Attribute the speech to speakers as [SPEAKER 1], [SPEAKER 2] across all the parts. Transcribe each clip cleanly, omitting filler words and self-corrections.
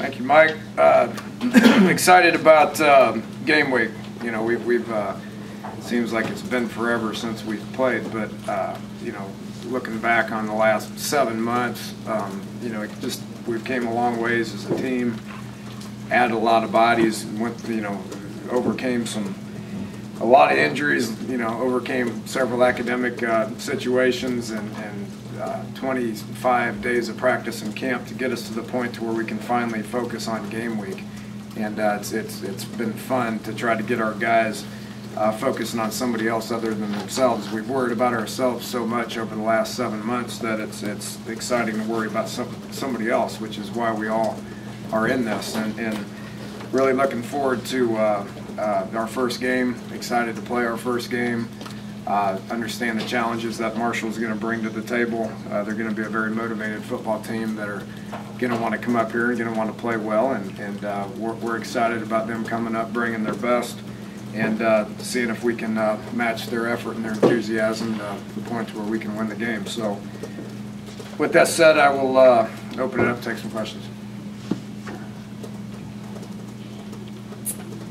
[SPEAKER 1] Thank you, Mike. Excited about game week. You know, we've seems like it's been forever since we've played, but you know, looking back on the last 7 months, you know, we've came a long ways as a team. Added a lot of bodies, overcame a lot of injuries. You know, overcame several academic situations and 25 days of practice and camp to get us to the point to where we can finally focus on game week. And it's been fun to try to get our guys focusing on somebody else other than themselves. We've worried about ourselves so much over the last 7 months that it's exciting to worry about somebody else, which is why we all are in this. And really looking forward to our first game. Excited to play our first game. Understand the challenges that Marshall's going to bring to the table. They're going to be a very motivated football team that are going to want to come up here and going to want to play well, and we're excited about them coming up, bringing their best, and seeing if we can match their effort and their enthusiasm to the point where we can win the game. So with that said, I will open it up, take some questions.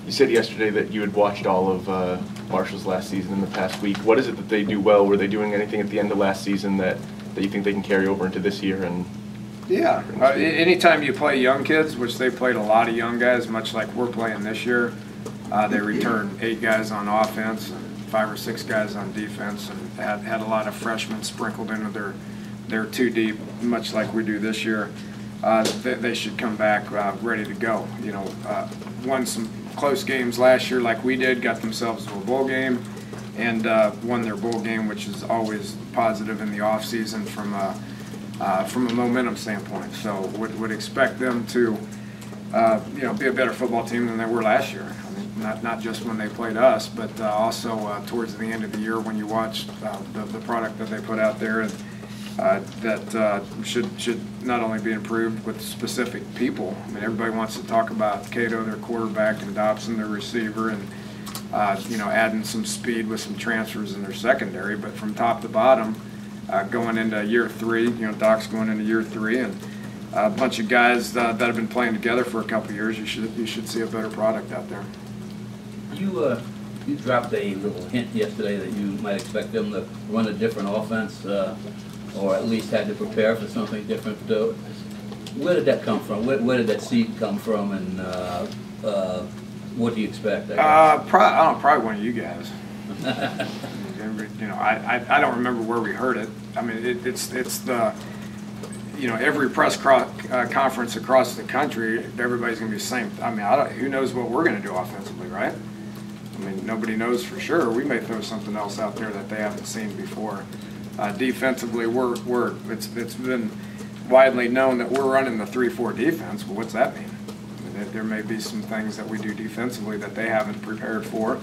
[SPEAKER 2] You said yesterday that you had watched all of Marshall's last season in the past week. What is it that they do well? Were they doing anything at the end of last season that you think they can carry over into this year? And
[SPEAKER 1] yeah, anytime you play young kids, which they played a lot of young guys, much like we're playing this year, they returned 8 guys on offense and 5 or 6 guys on defense, and had a lot of freshmen sprinkled into their 2 deep, much like we do this year. They should come back ready to go. You know, won some close games last year like we did, got themselves to a bowl game, and won their bowl game, which is always positive in the off season from a momentum standpoint. So would expect them to be a better football team than they were last year. I mean, not just when they played us, but also towards the end of the year when you watch the product that they put out there, and that should not only be improved with specific people. I mean, everybody wants to talk about Cato, their quarterback, and Dobson, their receiver, and adding some speed with some transfers in their secondary. But from top to bottom, going into year 3, Doc's going into year 3, and a bunch of guys that have been playing together for a couple of years, you should see a better product out there.
[SPEAKER 3] You dropped a little hint yesterday that you might expect them to run a different offense, or at least had to prepare for something different. Where did that come from? Where did that seed come from, and what do you expect?
[SPEAKER 1] Probably one of you guys. I don't remember where we heard it. I mean, it's the every press conference across the country, everybody's going to be the same. I mean, who knows what we're going to do offensively, right? I mean, nobody knows for sure. We may throw something else out there that they haven't seen before. Defensively, it's been widely known that we're running the 3-4 defense. Well, what's that mean? I mean, there may be some things that we do defensively that they haven't prepared for.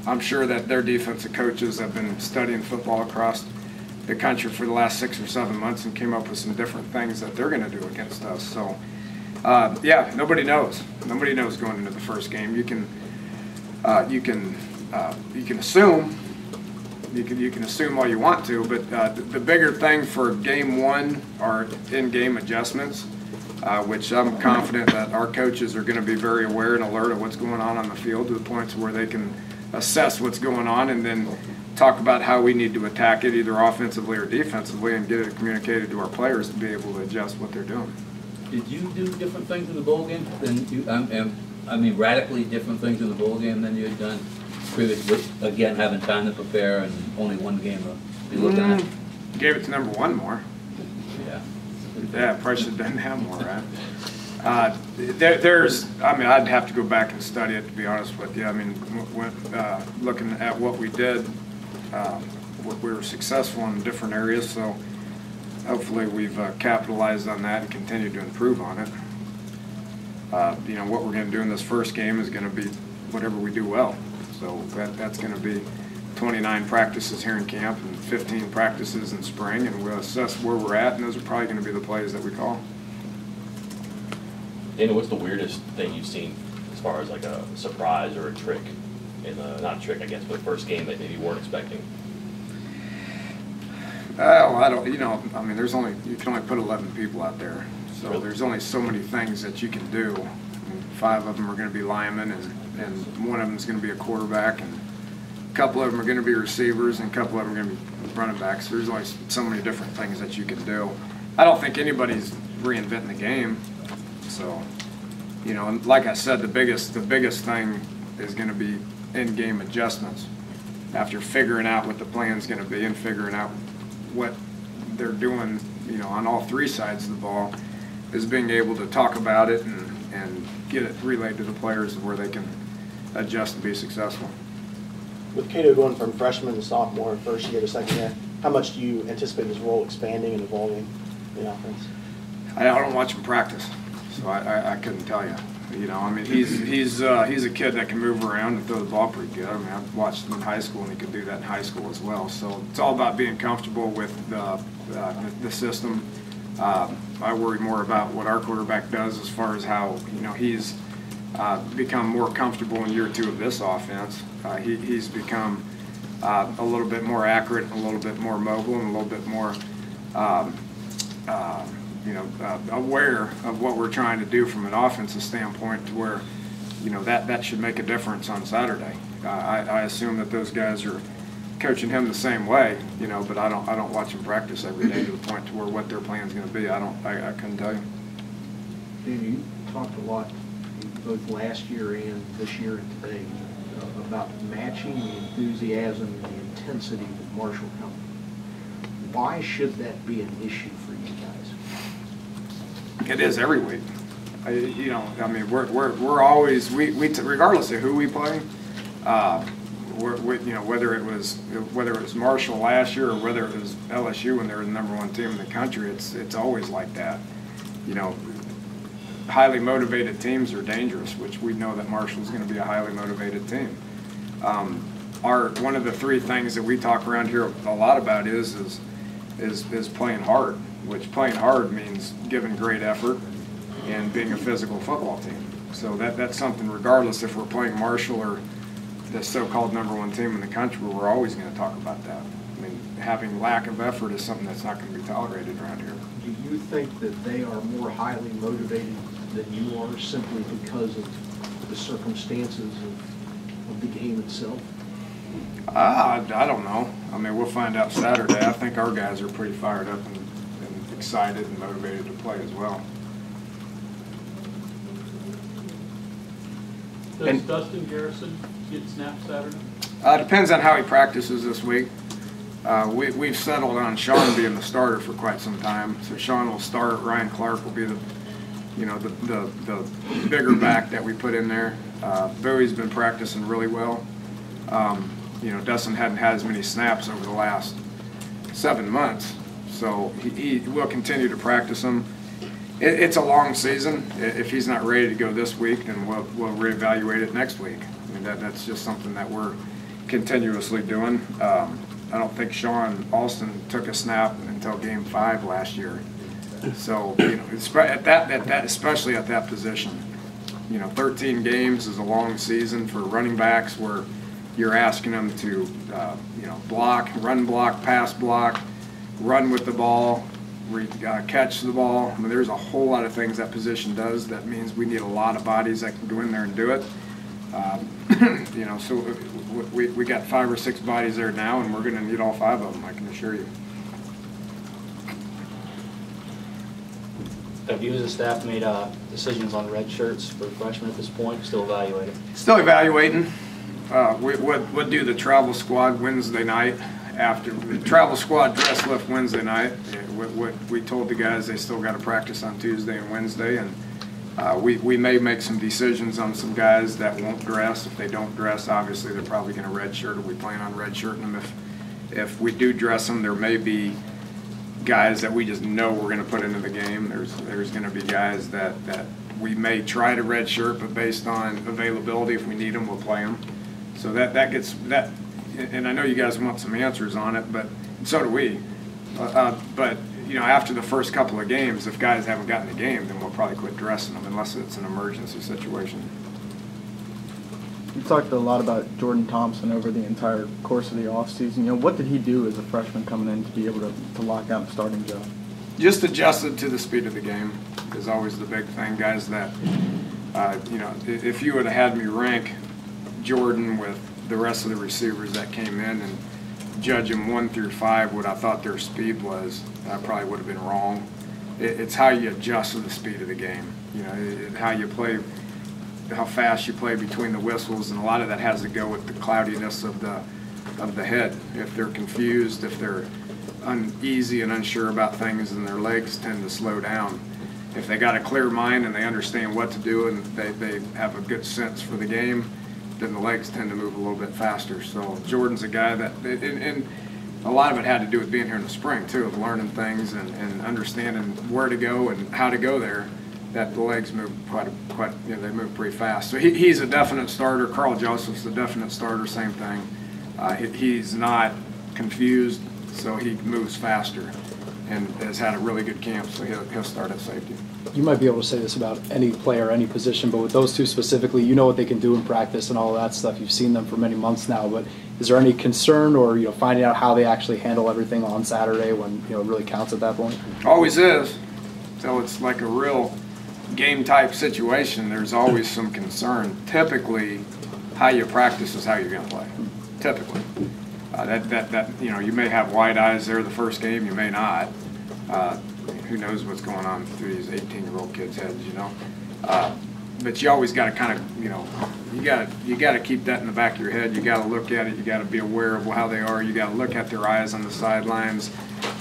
[SPEAKER 1] I'm sure that their defensive coaches have been studying football across the country for the last 6 or 7 months and came up with some different things that they're going to do against us. So, yeah, nobody knows. Nobody knows going into the first game. You can assume. You can assume all you want to, but the bigger thing for game 1 are in-game adjustments, which I'm confident that our coaches are going to be very aware and alert of what's going on the field to the point where they can assess what's going on and then talk about how we need to attack it, either offensively or defensively, and get it communicated to our players to be able to adjust what they're doing.
[SPEAKER 3] Did you do different things in the bowl game than you? Radically different things in the bowl game than you had done previously? Again, having time to prepare and only one game to be looking at.
[SPEAKER 1] Gave it to number 1 more.
[SPEAKER 3] Yeah.
[SPEAKER 1] Yeah, probably should have done that more, right? I'd have to go back and study it, to be honest with you. I mean, looking at what we did, we were successful in different areas, so hopefully we've capitalized on that and continued to improve on it. What we're going to do in this first game is going to be whatever we do well. So that's going to be 29 practices here in camp and 15 practices in spring, and we'll assess where we're at, and those are probably going to be the plays that we call.
[SPEAKER 4] Dana, what's the weirdest thing you've seen as far as like a surprise or a trick not a trick, I guess, but the first game that maybe you weren't expecting?
[SPEAKER 1] Well, I don't, I mean, you can only put 11 people out there. So there's only so many things that you can do. I mean, 5 of them are going to be linemen, and 1 of them is going to be a quarterback, and a couple of them are going to be receivers, and a couple of them are going to be running backs. There's only so many different things that you can do. I don't think anybody's reinventing the game. So, you know, and like I said, the biggest thing is going to be in-game adjustments. After figuring out what the plan's going to be and figuring out what they're doing, you know, on all 3 sides of the ball, is being able to talk about it and get it relayed to the players where they can adjust and be successful.
[SPEAKER 5] With Cato going from freshman to sophomore, first year to second year, how much do you anticipate his role expanding and evolving in the offense?
[SPEAKER 1] I don't watch him practice, so I couldn't tell you. You know, I mean, he's a kid that can move around and throw the ball pretty good. I mean, I've watched him in high school, and he could do that in high school as well. So it's all about being comfortable with the system. I worry more about what our quarterback does as far as how, you know, he's become more comfortable in year 2 of this offense. He's become a little bit more accurate, and a little bit more mobile, and a little bit more you know, aware of what we're trying to do from an offensive standpoint, to where, you know, that should make a difference on Saturday. I assume that those guys are coaching him the same way, you know, but I don't watch him practice every day to the point to where what their plan's going to be. I couldn't tell you.
[SPEAKER 6] Danny, you talked a lot, both last year and this year and today, about matching the enthusiasm and the intensity with Marshall County. Why should that be an issue for you guys?
[SPEAKER 1] It is every week. You know, I mean, we're always regardless of who we play. You know, whether it was Marshall last year or whether it was LSU when they were the #1 team in the country, it's always like that. You know, highly motivated teams are dangerous, which we know that Marshall's going to be a highly motivated team. One of the 3 things that we talk around here a lot about is playing hard, which playing hard means giving great effort and being a physical football team. So that's something, regardless if we're playing Marshall or the so-called #1 team in the country, we're always going to talk about that. I mean, having lack of effort is something that's not going to be tolerated around here.
[SPEAKER 6] Do you think that they are more highly motivated than you are, simply because of the circumstances of the game itself?
[SPEAKER 1] I don't know. I mean, we'll find out Saturday. I think our guys are pretty fired up and excited and motivated to play as well.
[SPEAKER 7] Does Dustin Garrison get snapped Saturday?
[SPEAKER 1] Depends on how he practices this week. We've settled on Sean being the starter for quite some time. So Sean will start. Ryan Clark will be the bigger back that we put in there. Bowie's been practicing really well. You know, Dustin hadn't had as many snaps over the last 7 months, so he will continue to practice them. It's a long season. If he's not ready to go this week, then we'll reevaluate it next week. I mean, that's just something that we're continuously doing. I don't think Sean Alston took a snap until Game 5 last year. So, you know, especially at that position, you know, 13 games is a long season for running backs, where you're asking them to, you know, block, run block, pass block, run with the ball, catch the ball. I mean, there's a whole lot of things that position does. That means we need a lot of bodies that can go in there and do it. You know, so we got 5 or 6 bodies there now, and we're going to need all 5 of them, I can assure you.
[SPEAKER 8] Have you as a staff made decisions on red shirts for freshmen at this point? Still evaluating? Still
[SPEAKER 1] evaluating. We'll do the travel squad Wednesday night. After the travel squad dress lift Wednesday night, we told the guys they still got to practice on Tuesday and Wednesday, and we may make some decisions on some guys that won't dress. If they don't dress, obviously they're probably going to redshirt, or we plan on redshirting them. If we do dress them, there may be guys that we just know we're going to put into the game. There's going to be guys that we may try to redshirt, but based on availability, if we need them, we'll play them. So that gets that. And I know you guys want some answers on it, but so do we. But you know, after the first couple of games, if guys haven't gotten the game, then we'll probably quit dressing them unless it's an emergency situation.
[SPEAKER 9] You talked a lot about Jordan Thompson over the entire course of the offseason. You know, what did he do as a freshman coming in to be able to lock down a starting job?
[SPEAKER 1] Just adjusted to the speed of the game is always the big thing. Guys that, you know, if you would have had me rank Jordan with the rest of the receivers that came in and judge them 1 through 5, what I thought their speed was, I probably would have been wrong. It's how you adjust to the speed of the game. You know, how you play, how fast you play between the whistles, and a lot of that has to go with the cloudiness of the head. If they're confused, if they're uneasy and unsure about things, and their legs tend to slow down. If they got a clear mind and they understand what to do and they have a good sense for the game, then the legs tend to move a little bit faster. So Jordan's a guy that, and a lot of it had to do with being here in the spring too, of learning things and understanding where to go and how to go there, that the legs move quite, you know, they move pretty fast. So he's a definite starter. Carl Joseph's a definite starter, same thing. He's not confused, so he moves faster and has had a really good camp, so he'll start at safety.
[SPEAKER 8] You might be able to say this about any player, any position, but with those two specifically, you know what they can do in practice and all of that stuff. You've seen them for many months now, but is there any concern or, you know, finding out how they actually handle everything on Saturday when, you know, it really counts at that point?
[SPEAKER 1] Always is. So it's like a real game-type situation. There's always some concern. Typically, how you practice is how you're going to play. Typically. That you know, you may have wide eyes there the first game, you may not. Who knows what's going on through these 18-year-old kids' heads, you know. But you always got to kind of, you know, you got to keep that in the back of your head. You got to look at it. You got to be aware of how they are. You got to look at their eyes on the sidelines.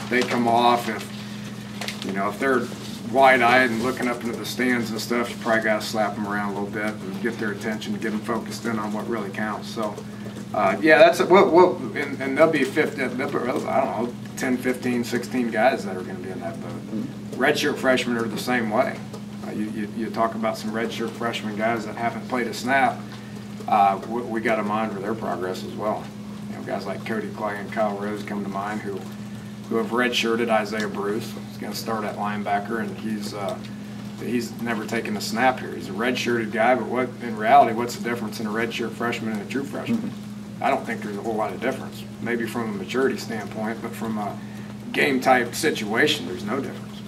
[SPEAKER 1] They come off if, you know, if they're wide-eyed and looking up into the stands and stuff, you probably got to slap them around a little bit and get their attention, get them focused in on what really counts. So. Yeah, that's and there'll be 50, I don't know, 10, 15, 16 guys that are going to be in that boat. Redshirt freshmen are the same way. You talk about some redshirt freshman guys that haven't played a snap. We got to monitor their progress as well. You know, guys like Cody Clay and Kyle Rose come to mind who have redshirted. Isaiah Bruce is going to start at linebacker, and he's never taken a snap here. He's a redshirted guy, but in reality, what's the difference in a redshirt freshman and a true freshman? I don't think there's a whole lot of difference. Maybe from a maturity standpoint, but from a game-type situation, there's no difference.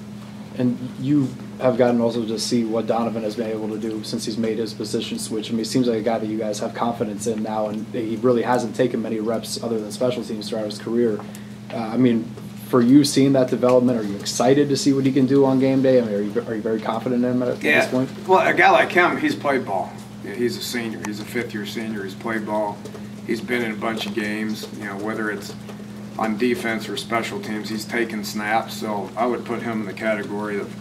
[SPEAKER 8] And you have gotten also to see what Donovan has been able to do since he's made his position switch. I mean, he seems like a guy that you guys have confidence in now, and he really hasn't taken many reps other than special teams throughout his career. I mean, for you seeing that development, are you excited to see what he can do on game day? I mean, are you very confident in him at this point?
[SPEAKER 1] Well, a guy like him, he's played ball. Yeah, he's a senior. He's a fifth-year senior. He's played ball. He's been in a bunch of games, you know, whether it's on defense or special teams, he's taken snaps. So I would put him in the category of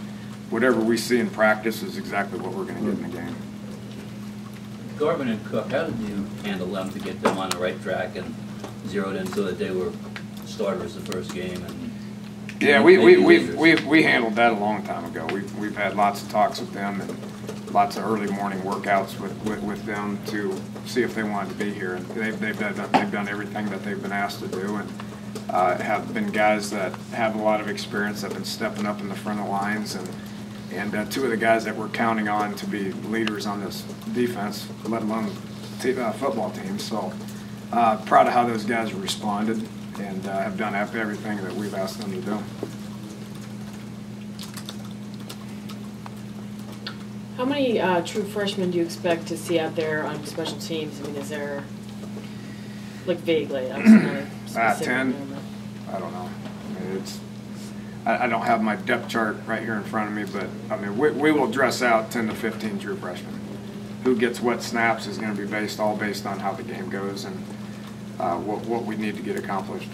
[SPEAKER 1] whatever we see in practice is exactly what we're going to get in the game.
[SPEAKER 3] Garvin and Cook, how did you handle them to get them on the right track and zeroed in so that they were starters the first game? And
[SPEAKER 1] yeah, we handled that a long time ago. We've had lots of talks with them and lots of early morning workouts with them to see if they wanted to be here. And they've done everything that they've been asked to do, and have been guys that have a lot of experience, have been stepping up in the front of the lines, and two of the guys that we're counting on to be leaders on this defense, let alone football team. So proud of how those guys responded and have done everything that we've asked them to do.
[SPEAKER 10] How many true freshmen do you expect to see out there on special teams? I mean, is there, like, vaguely?
[SPEAKER 1] 10? I don't know. I mean, I don't have my depth chart right here in front of me, but I mean, we will dress out 10 to 15 true freshmen. Who gets what snaps is going to be all based on how the game goes and what we need to get accomplished.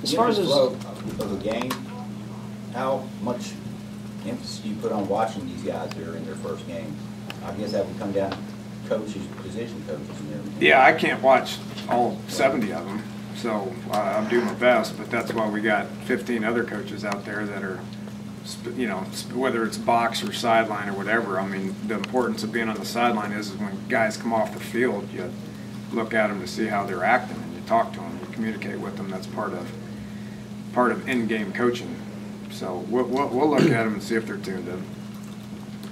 [SPEAKER 11] As far as the flow of the game, how much emphasis do you put on watching these guys that are in their first game? I guess that would come down to coaches, position coaches and everything.
[SPEAKER 1] Yeah, I can't watch all 70 of them, so I'm doing my best, but that's why we got 15 other coaches out there that are, you know, whether it's box or sideline or whatever. I mean, the importance of being on the sideline is when guys come off the field, you look at them to see how they're acting, and you talk to them, you communicate with them. That's part of in-game coaching. So we'll look at them and see if they're tuned in.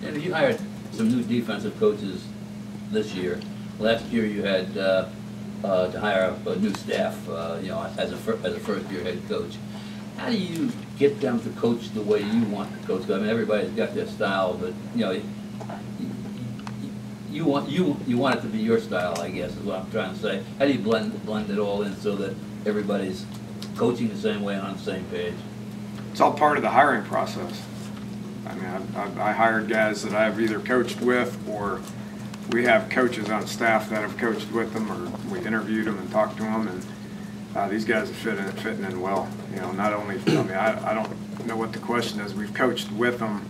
[SPEAKER 3] And you hired some new defensive coaches this year. Last year you had to hire a new staff, you know, as a first-year head coach. How do you get them to coach the way you want to coach? I mean, everybody's got their style, but you want it to be your style, I guess, is what I'm trying to say. How do you blend it all in so that everybody's coaching the same way and on the same page?
[SPEAKER 1] It's all part of the hiring process. I mean, I hired guys that I've either coached with, or we have coaches on staff that have coached with them, or we interviewed them and talked to them, and these guys are fitting in well. Not only, I mean, I don't know what the question is. We've coached with them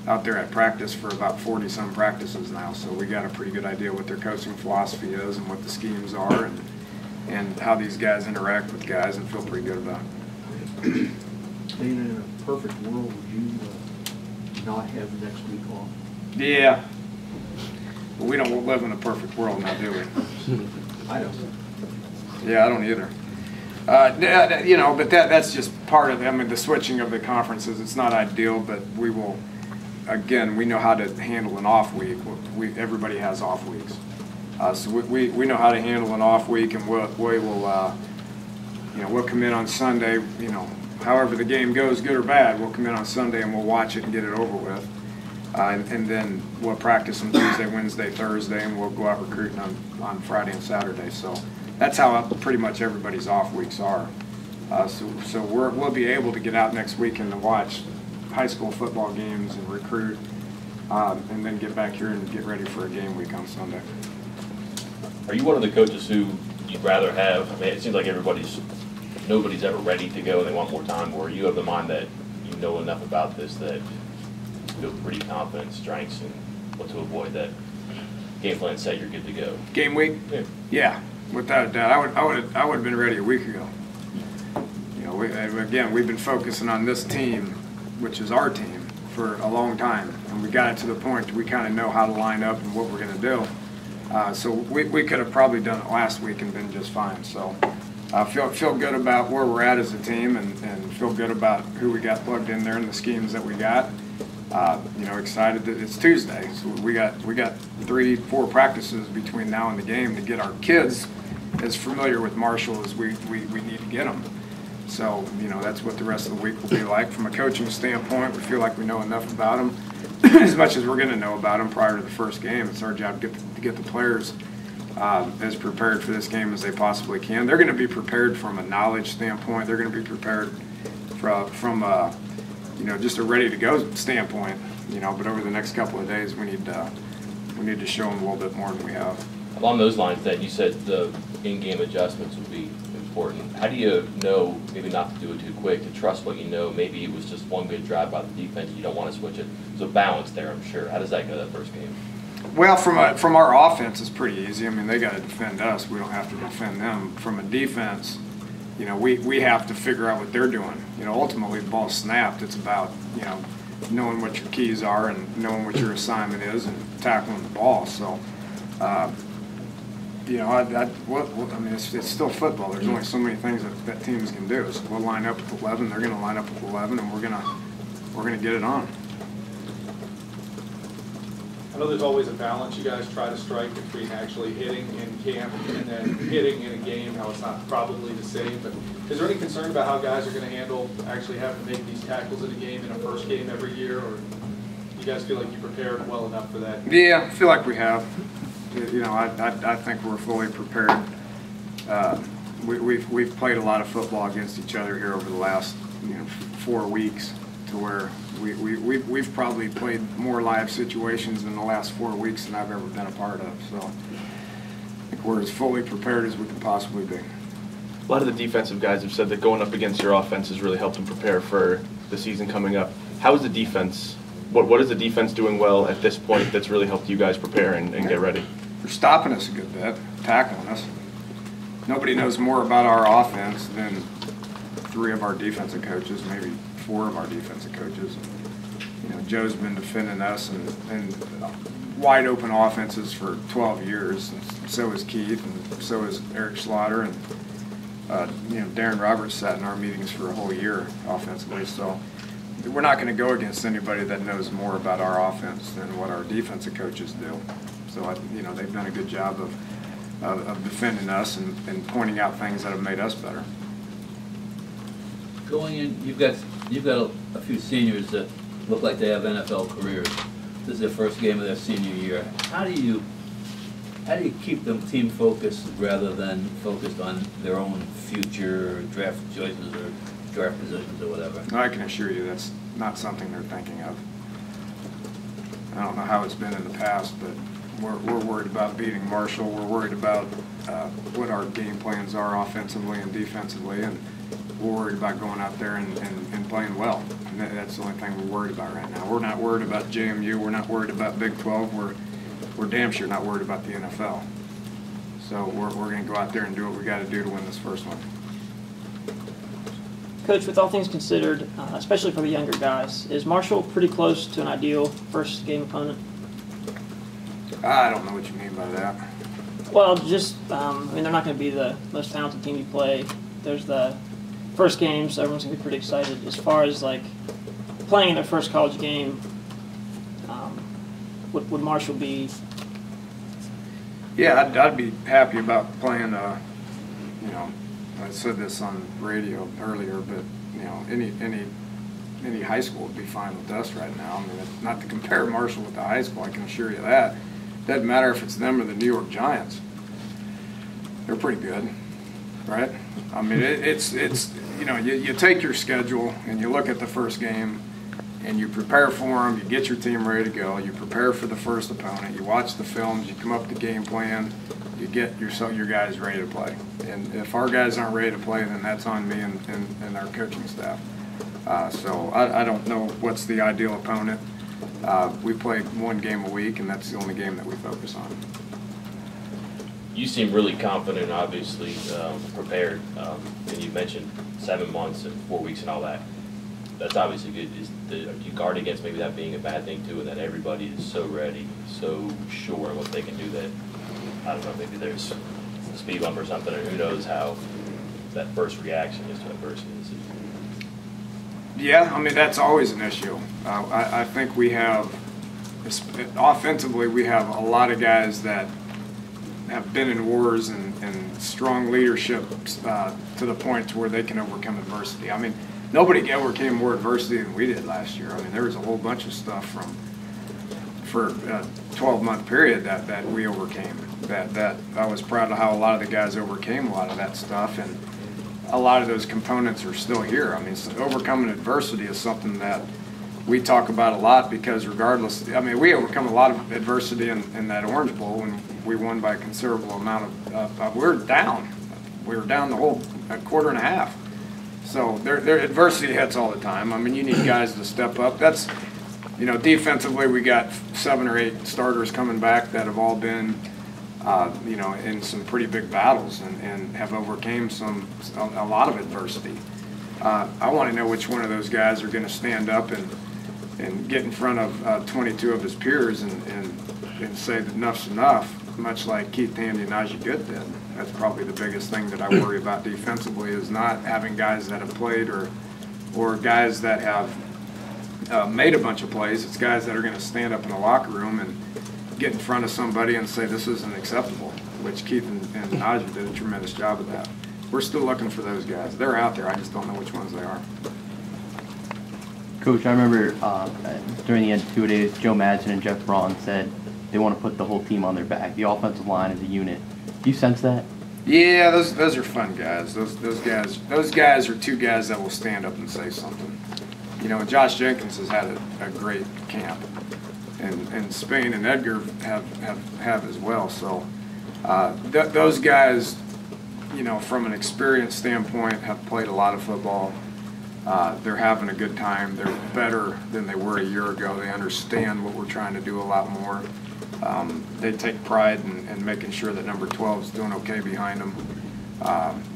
[SPEAKER 1] out there at practice for about 40-some practices now, so we got a pretty good idea what their coaching philosophy is and what the schemes are, and how these guys interact with guys, and feel pretty good about it.
[SPEAKER 6] Dana, in a perfect world, would you not have the next week off?
[SPEAKER 1] Yeah. But we don't live in a perfect world now, do we?
[SPEAKER 6] I don't.
[SPEAKER 1] Yeah, I don't either. But that's just part of it. I mean, the switching of the conferences, it's not ideal, but we will, again, we know how to handle an off week. Everybody has off weeks. So we know how to handle an off week, and we'll come in on Sunday, however the game goes, good or bad, we'll come in on Sunday and we'll watch it and get it over with. And then we'll practice on Tuesday, Wednesday, Thursday, and we'll go out recruiting on Friday and Saturday. So that's how pretty much everybody's off weeks are. So we'll be able to get out next weekend to watch high school football games and recruit, and then get back here and get ready for a game week on Sunday.
[SPEAKER 4] Are you one of the coaches who you'd rather have, I mean, it seems like nobody's ever ready to go and they want more time, or you have the mind that you know enough about this that you feel pretty confident, strengths, and what to avoid, that game plan set, you're good to go?
[SPEAKER 1] Game week? Yeah, without a doubt. I would have been ready a week ago. We've been focusing on this team, which is our team, for a long time, and we got it to the point we kind of know how to line up and what we're going to do. So we could have probably done it last week and been just fine. So feel good about where we're at as a team, and feel good about who we got plugged in there and the schemes that we got. Excited that it's Tuesday, so we got 3-4 practices between now and the game to get our kids as familiar with Marshall as we need to get them. So that's what the rest of the week will be like. From a coaching standpoint, we feel like we know enough about them, as much as we're going to know about them prior to the first game. It's our job to get the players as prepared for this game as they possibly can. They're going to be prepared from a knowledge standpoint. They're going to be prepared from just a ready-to-go standpoint. But over the next couple of days, we need to show them a little bit more than we have.
[SPEAKER 4] Along those lines, then, you said the in-game adjustments would be important. How do you know maybe not to do it too quick, to trust what you know? Maybe it was just one good drive by the defense. You don't want to switch it. There's a balance there, I'm sure. How does that go that first game?
[SPEAKER 1] Well, from our offense, it's pretty easy. I mean, they got to defend us. We don't have to defend them. From a defense, we have to figure out what they're doing. Ultimately, the ball's snapped. It's about, knowing what your keys are and knowing what your assignment is and tackling the ball. So, it's still football. There's only so many things that teams can do. So we'll line up with 11. They're going to line up with 11, and we're going to get it on.
[SPEAKER 7] I know there's always a balance you guys try to strike between actually hitting in camp and then hitting in a game, how it's not probably the same. But is there any concern about how guys are going to handle actually having to make these tackles in a game, in a first game every year? Or do you guys feel like you prepared well enough for that?
[SPEAKER 1] Yeah, I feel like we have. I think we're fully prepared. We've played a lot of football against each other here over the last 4 weeks, to where we've probably played more live situations in the last 4 weeks than I've ever been a part of. So I think we're as fully prepared as we can possibly be.
[SPEAKER 2] A lot of the defensive guys have said that going up against your offense has really helped them prepare for the season coming up. How is the defense? What is the defense doing well at this point that's really helped you guys prepare and get ready?
[SPEAKER 1] They're stopping us a good bit, tackling us. Nobody knows more about our offense than 3 of our defensive coaches, maybe 4 of our defensive coaches. Joe's been defending us and wide open offenses for 12 years. And so is Keith, and so is Eric Slaughter, and Darren Roberts sat in our meetings for a whole year offensively. So we're not going to go against anybody that knows more about our offense than what our defensive coaches do. So they've done a good job of defending us and pointing out things that have made us better.
[SPEAKER 3] Going in, you've got You've got a few seniors that look like they have NFL careers. This is their first game of their senior year. How do you keep them team focused rather than focused on their own future draft choices or draft positions or whatever?
[SPEAKER 1] I can assure you that's not something they're thinking of. I don't know how it's been in the past, but we're worried about beating Marshall. We're worried about what our game plans are offensively and defensively, and we're worried about going out there and playing well. And that's the only thing we're worried about right now. We're not worried about JMU. We're not worried about Big 12. We're damn sure not worried about the NFL. So we're going to go out there and do what we got to do to win this first one.
[SPEAKER 12] Coach, with all things considered, especially for the younger guys, is Marshall pretty close to an ideal first game opponent?
[SPEAKER 1] I don't know what you mean by that.
[SPEAKER 12] Well, just, I mean, they're not going to be the most talented team you play. There's the first game, so everyone's going to be pretty excited. As far as, like, playing in their first college game, would Marshall be?
[SPEAKER 1] Yeah, I'd be happy about playing, you know, I said this on radio earlier, but, you know, any high school would be fine with us right now. I mean, not to compare Marshall with the high school, I can assure you that. Doesn't matter if it's them or the New York Giants. They're pretty good, right? I mean, it's you know, you take your schedule and you look at the first game and you prepare for them, you get your team ready to go, you prepare for the first opponent, you watch the films, you come up with the game plan, you get your guys ready to play. And if our guys aren't ready to play, then that's on me and our coaching staff. So I don't know what's the ideal opponent. We play one game a week, and that's the only game that we focus on.
[SPEAKER 4] You seem really confident, obviously, prepared, and you mentioned 7 months and 4 weeks and all that. That's obviously good. Do you guard against maybe that being a bad thing too, and that everybody is so ready, so sure what they can do that, I don't know, maybe there's a speed bump or something, or who knows how that first reaction is to adversity.
[SPEAKER 1] Yeah, I mean, that's always an issue. I think we have, offensively, we have a lot of guys that have been in wars and strong leadership to the point to where they can overcome adversity. I mean, nobody overcame more adversity than we did last year. I mean, there was a whole bunch of stuff for a 12-month period that we overcame. That I was proud of how a lot of the guys overcame a lot of that stuff, and a lot of those components are still here. I mean, overcoming adversity is something that we talk about a lot because regardless, I mean, we overcome a lot of adversity in that Orange Bowl when we won by a considerable amount of we were down. We were down the whole quarter and a half. So their adversity hits all the time. I mean, you need guys to step up. That's, you know, defensively we got 7 or 8 starters coming back that have all been you know, in some pretty big battles and have overcame a lot of adversity. I want to know which one of those guys are going to stand up and get in front of 22 of his peers and say that enough's enough, much like Keith Tandy and Najee Good did. That's probably the biggest thing that I worry about defensively, is not having guys that have played or guys that have made a bunch of plays. It's guys that are going to stand up in the locker room and get in front of somebody and say this isn't acceptable, which Keith and Najee did a tremendous job of that. We're still looking for those guys. They're out there. I just don't know which ones they are.
[SPEAKER 13] Coach, I remember during the end of 2 days, Joe Madsen and Jeff Braun said they want to put the whole team on their back, the offensive line as a unit. Do you sense that?
[SPEAKER 1] Yeah, those are fun guys. Those guys are 2 guys that will stand up and say something. You know, Josh Jenkins has had a great camp. And Spain and Edgar have as well. So those guys, you know, from an experience standpoint, have played a lot of football. They're having a good time. They're better than they were a year ago. They understand what we're trying to do a lot more. They take pride in making sure that number 12 is doing okay behind them.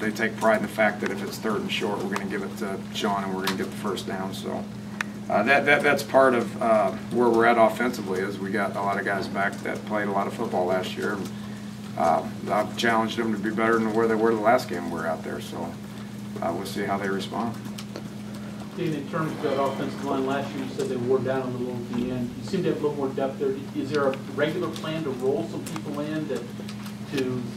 [SPEAKER 1] They take pride in the fact that if it's 3rd and short, we're going to give it to Sean and we're going to get the first down. So. That's part of where we're at offensively, is we got a lot of guys back that played a lot of football last year. I've challenged them to be better than where they were the last game we were out there, so we'll see how they respond.
[SPEAKER 14] Dean, in terms of that offensive line last year, you said they wore down a little at the end. You seem to have a little more depth there. Is there a regular plan to roll some people in to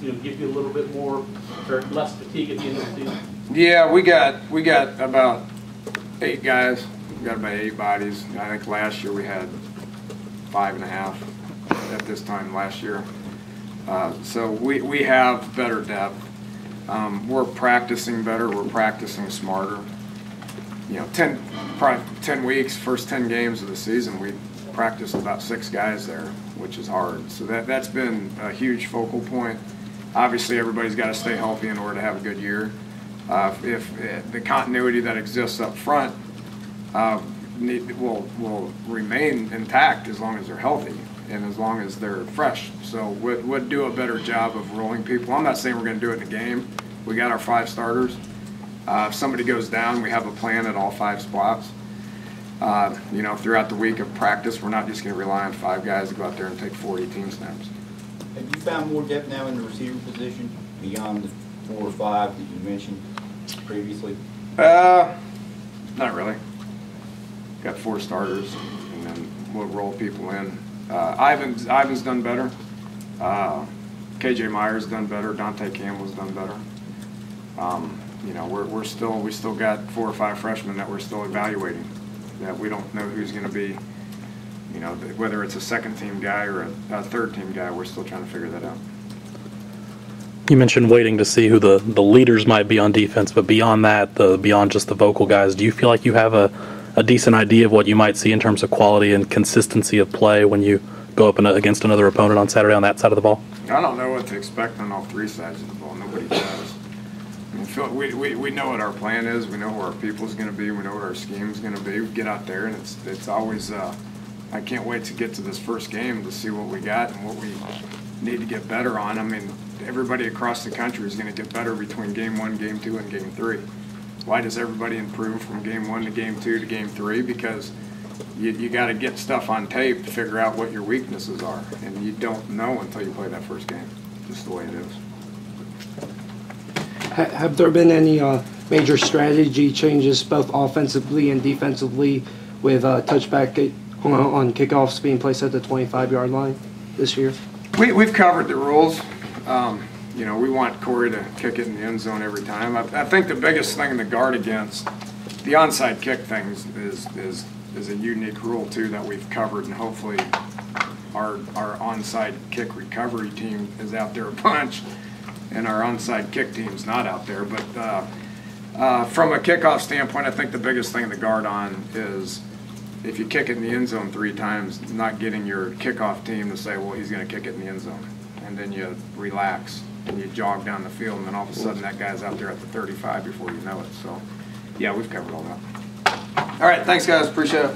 [SPEAKER 14] give you a little bit more or less fatigue at the end of the season?
[SPEAKER 1] Yeah, we got about 8 guys. We've got about 8 bodies. I think last year we had 5.5 at this time last year. So we have better depth. We're practicing better. We're practicing smarter. You know, 10 weeks, first 10 games of the season, we practiced about 6 guys there, which is hard. So that's been a huge focal point. Obviously, everybody's got to stay healthy in order to have a good year. If the continuity that exists up front will remain intact as long as they're healthy and as long as they're fresh. So we'd do a better job of rolling people. I'm not saying we're going to do it in a game. We got our 5 starters. If somebody goes down, we have a plan at all 5 spots. You know, throughout the week of practice, we're not just going to rely on 5 guys to go out there and take 40 team snaps.
[SPEAKER 11] Have you found more depth now in the receiver position beyond the 4 or 5 that you mentioned previously?
[SPEAKER 1] Not really. Got 4 starters, and then we'll roll people in. Ivan's done better. KJ Myers done better. Dante Campbell's done better. You know, we still got 4 or 5 freshmen that we're still evaluating. That we don't know who's going to be. You know, whether it's a second team guy or a third team guy, we're still trying to figure that out.
[SPEAKER 15] You mentioned waiting to see who the leaders might be on defense, but beyond that, beyond just the vocal guys, do you feel like you have a decent idea of what you might see in terms of quality and consistency of play when you go up against another opponent on Saturday on that side of the ball?
[SPEAKER 1] I don't know what to expect on all 3 sides of the ball. Nobody does. I mean, we know what our plan is. We know who our people's going to be. We know what our scheme's going to be. We get out there, and it's always. I can't wait to get to this first game to see what we got and what we need to get better on. I mean, everybody across the country is going to get better between game 1, game 2, and game 3. Why does everybody improve from game 1 to game 2 to game 3? Because you got to get stuff on tape to figure out what your weaknesses are, and you don't know until you play that first game. Just the way it is.
[SPEAKER 16] Have there been any major strategy changes, both offensively and defensively, with touchback on kickoffs being placed at the 25-yard line this year?
[SPEAKER 1] We've covered the rules. You know, we want Corey to kick it in the end zone every time. I think the biggest thing to guard against the onside kick things is a unique rule too that we've covered, and hopefully our onside kick recovery team is out there a bunch, and our onside kick team's not out there. But from a kickoff standpoint, I think the biggest thing to guard on is if you kick it in the end zone 3 times, not getting your kickoff team to say, well, he's going to kick it in the end zone. And then you relax and you jog down the field, and then all of a sudden that guy's out there at the 35 before you know it. So, yeah, we've covered all that. All right, thanks, guys. Appreciate it.